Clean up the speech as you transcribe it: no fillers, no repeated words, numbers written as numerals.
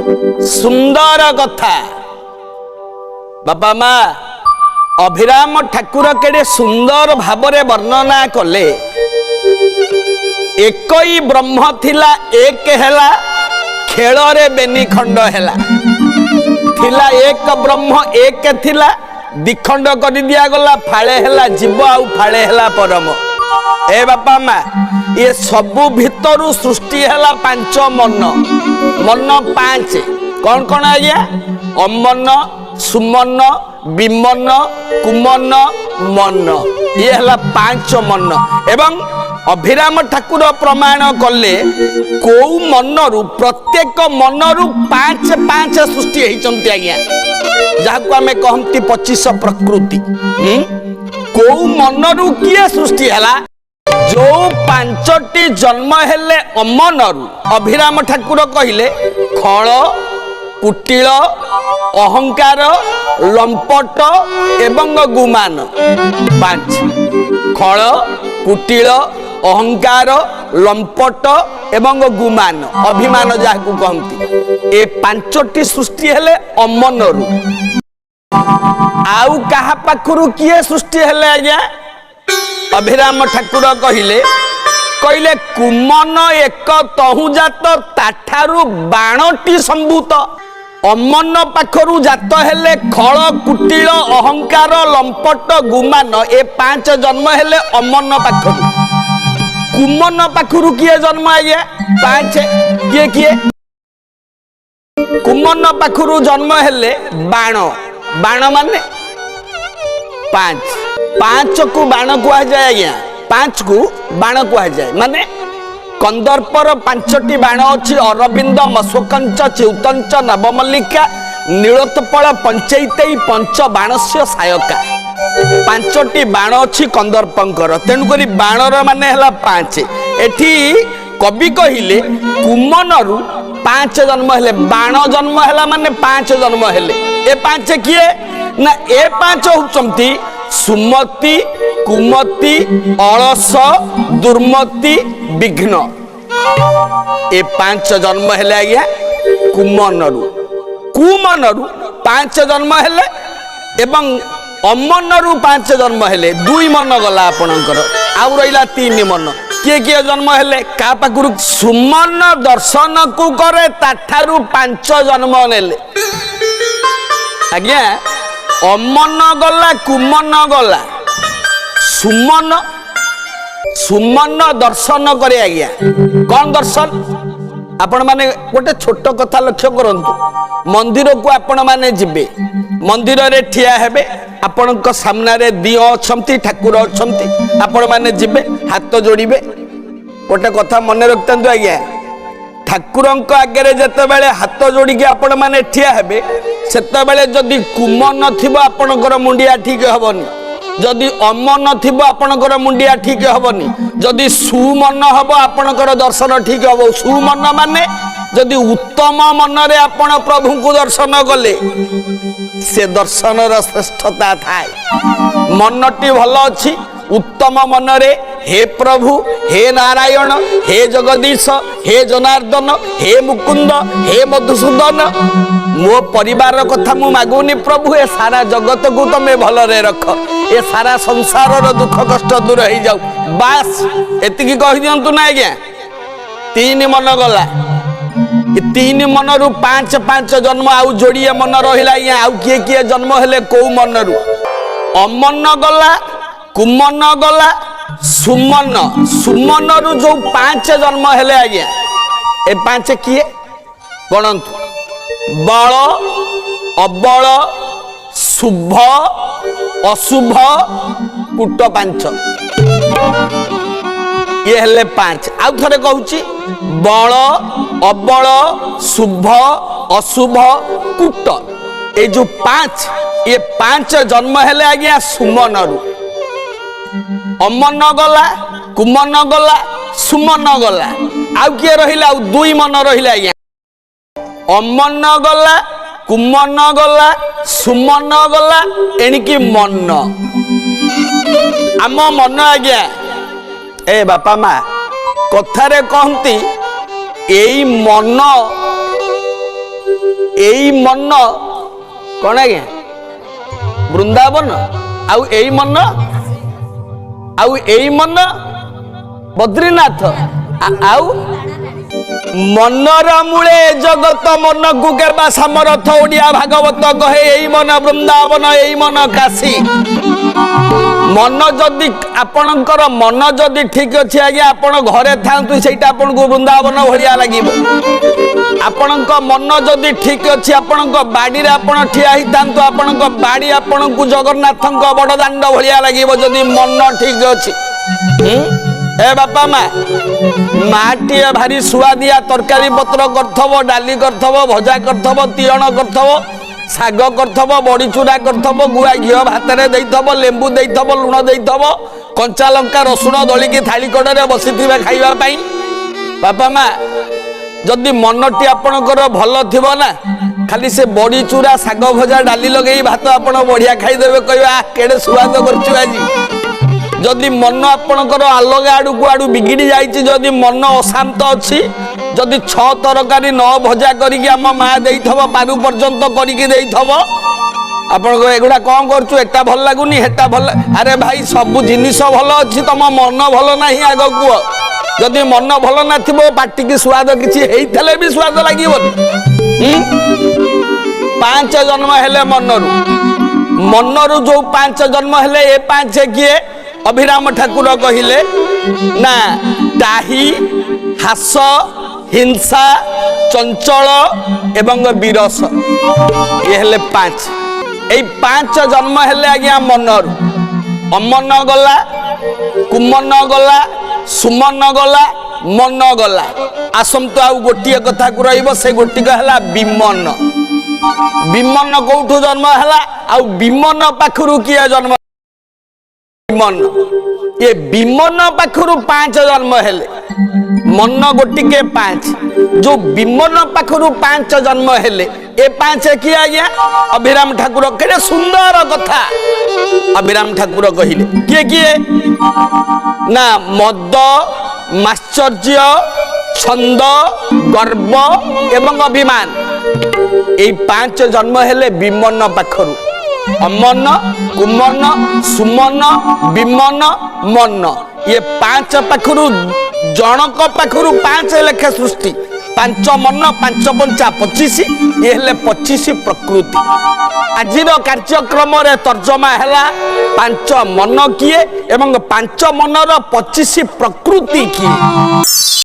सुंदर कथा बापा माँ अभिराम ठाकुर केड़े सुंदर भावरे वर्णना कले। एक ही ब्रह्म थिला एक हेला खेल रे बेनी खंड हेला थिला एक ब्रह्म एक थिला दिखंड कर दिया गला फाळे हेला जीव आउ फाळे हेला परम। ए बापा माँ ये सबु भितरु सृष्टि हेला पांच मन मन पांच कौन कौन आज्ञा अमन सुमन विमन कुमन मन ये हेला पांच मन। एवं अभिराम ठाकुर प्रमाण कले को मनरु प्रत्येक मनरु पांच पांच सृष्टि होती आज्ञा जहाँ को आम कहती 25 प्रकृति को मनरु किए सृष्टि है जो पांचटी जन्म हेले अमनरु अभिराम ठाकुर कहिले खल कुटिल अहंकार लंपट एवं गुमान पांच खल कुटिल अहंकार लंपट एवं गुमान अभिमान जहाँ कहती ए पांचटी सृष्टि हेले अमनरु आउ कहा पाखरु किए सृष्टि हेले आज्ञा अभिराम ठाकुर कहिले कहिले कुमन एक तहुजात ताठारु बाणटी संभूत अमन पाखरु जात हेले खल कुटिल अहंकार लंपट गुमान ए पांच जन्म हेले अमन पाखरु। कुमन पाखरु किए जन्म आज्ञा पांच किए किए कुमन पाखरु जन्म हेले बाण बाण माने पांच पांच को बाण कह जाए आज्ञा पांच को बाण कह जाए माने कंदर्पर पांचटी बाण अच्छी अरविंद मशोकंच च्युतंच नवमल्लिका नीलोत्पल पंचैतई पंच बाणस्य सायका पांचटी बाण अच्छी कंदर्पंकर तेणुक बाणर माने हला पांच। एठी कवि कहिले कुमनरु पांच जन्म हेले बाण जन्म हेला माने पांच जन्म हेले ए पांच किए ना ए पांच होचंती सुमति कुमति अलस दुर्मति विघ्न ए पांच जन्म हेले आज्ञा कुमनरु कुमनरु पांच जन्म हेले एवं अमनरु पांच जन्म हेले दुई मन गला आपणकर आउ रहिला तीन मन किए किए जन्म हेले का पाखरु सुमन दर्शन को करे ताठारु पांच जन्म नेले आज्ञा अमन गला कुमन गला सुमन सुमन दर्शन करे आज्ञा कौन दर्शन आपण माने गोटे छोट कथा लक्ष्य करंतु मंदिर को आपण माने जिबे मंदिर रे ठिया हेबे आपण सामना रे दियो अछंती ठाकुर अछंती आपण माने जिबे हाथ जोड़िबे गोटे कथा मन रखतंतु आज्ञा ठाकुरंक आगे जते बेले हाथ जोड़ी आपण माने ठिया हेबे सेते बेले जदी कुमन थिबो आपणकर मुंडिया ठीक हबनी जदि अमन थिबो आपणकर मुंडिया ठीक हबनी जदि सुमन हबो आपणकर दर्शन ठीक हबो। सुमन माने जदि उत्तम मन रे आपण प्रभु को दर्शन कले से दर्शन र श्रेष्ठता थाए मनटी भल अछि उत्तम मन रे हे प्रभु हे नारायण हे जगदीश हे जनार्दन हे मुकुंद हे मधुसूदन मो परिवार कथा मु मागुनी प्रभु ए सारा जगत को तमे भल रे रख ए सारा संसार रो दुख कष्ट दूर हो जाऊ बास एतिकी कहि दियंतु ना आज्ञा तीन मन गला तीन मन रु पांच पांच जन्म आउ जोड़िए मन रहिला आउ किए किए जन्म हेले को मन रु अमन गला कुमन गला सुमन सुमन रु जो पांच जन्म हेले आज्ञा ए पांच किए गणंतु बल अबल शुभ अशुभ कुट पांच ये हेले पांच आउ थरे कहूची बल अबल शुभ अशुभ कुट ए जो पांच ये पांच जन्म हेले आज्ञा सुमन रु अमन गला कुमन गला सुमन गला आउ किए रहिला आउ दुई मन रहिला आज्ञा अमन गला कुमन गला सुमन गला एणिकी मन आम मन आज्ञा ए बापा माँ कथारे कहती एई मन एई मन कौन आज्ञा वृंदावन आउ एई मन आउ एई मन बद्रीनाथ आउ मनर मूले जगत मन को केबा समर्थ ओडिया भागवत कहे एई मन वृंदावन एई मन काशी मन जदि आपणकर मन जदि ठीक अच्छे आज्ञा आपण घरे थांतु सेटा आपण को वृंदावन भलिया लागिबो आपणक मन जदि ठीक अच्छे आपणक बाड़ी रे आपण ठिया ही थांतु आपणक बाड़ी आपण को जगन्नाथक बड़ दांड भलिया लागिबो जदि मन ठीक अच्छे ए बापा माटी भारी सुआदिया तरकारी पत्र करथबो डाली करथबो भजा करथबो तिरण करथबो साग करथब बड़ी चूड़ा करथब गुआ घी भात में देथब लेंबू देथब लुण देथब कंचा लंका रसुण दलिकी थाली कड़े बसी खाइबा पाई बापा माँ जदि मनटी आपणकर भल थिबो ना खाली से बड़ी चूड़ा साग भजा डाली लगे भात आपण बढ़िया खाईदेवे कह केड़े सुआद कर जदि मन आपणकर अलगा आड़ू कुआड़ू बिगिड़ी जाइए जदि मन अशांत अच्छी जदि 6 तरकारी 9 भजा करिकी आम माँ देथब पारु पर्यंत करिकी देथब आपण एगुड़ा कौन करछु एटा भल लागुनी हेटा भल अरे भाई सब जिनिस भल अच्छी तुम मन भल नहीं आग कुह जदि मन भल ना पाटी की स्वाद किसी हेइथले भी स्वाद लागिबो 5 जन्म हेले मनरू जो 5 जन्म हेले ए 5 किए अभिराम ठाकुर कहिले ना दाही हास हिंसा चंचल एवं विरस ये हेले 5 ए 5 जन्म हेले आज्ञा मनरू अमन गला कुमन गला सुमन गला मन गला आसमतो आउ गोटिए कथा को रहिबो से गोटिक हला विमन विमन कोठु जन्म हला आउ विमन पाखरु किए जन्म विमन ये विमन पाखरु 5 जन्म हेले मन गोटिके 5 जो विमन पाखरु 5 जन्म हेले ए 5 किए आज्ञा अभिराम ठाकुर केड़े सुंदर कथा अभिराम ठाकुर कहिले किए किए ना मद माश्चर्य छंद गर्व एवं अभिमान ए 5 जन्म हेले विमन पाखरु अमन कुमन सुमन विमन मन ये 5 पाखरु जनक पाखरु 5 लेखा सृष्टि 5 मन 5 पंचा 25 ये हेले 25 प्रकृति आजिर कार्यक्रम रे तर्जमा हैला 5 मन किए एवं 5 मनर 25 प्रकृति किए।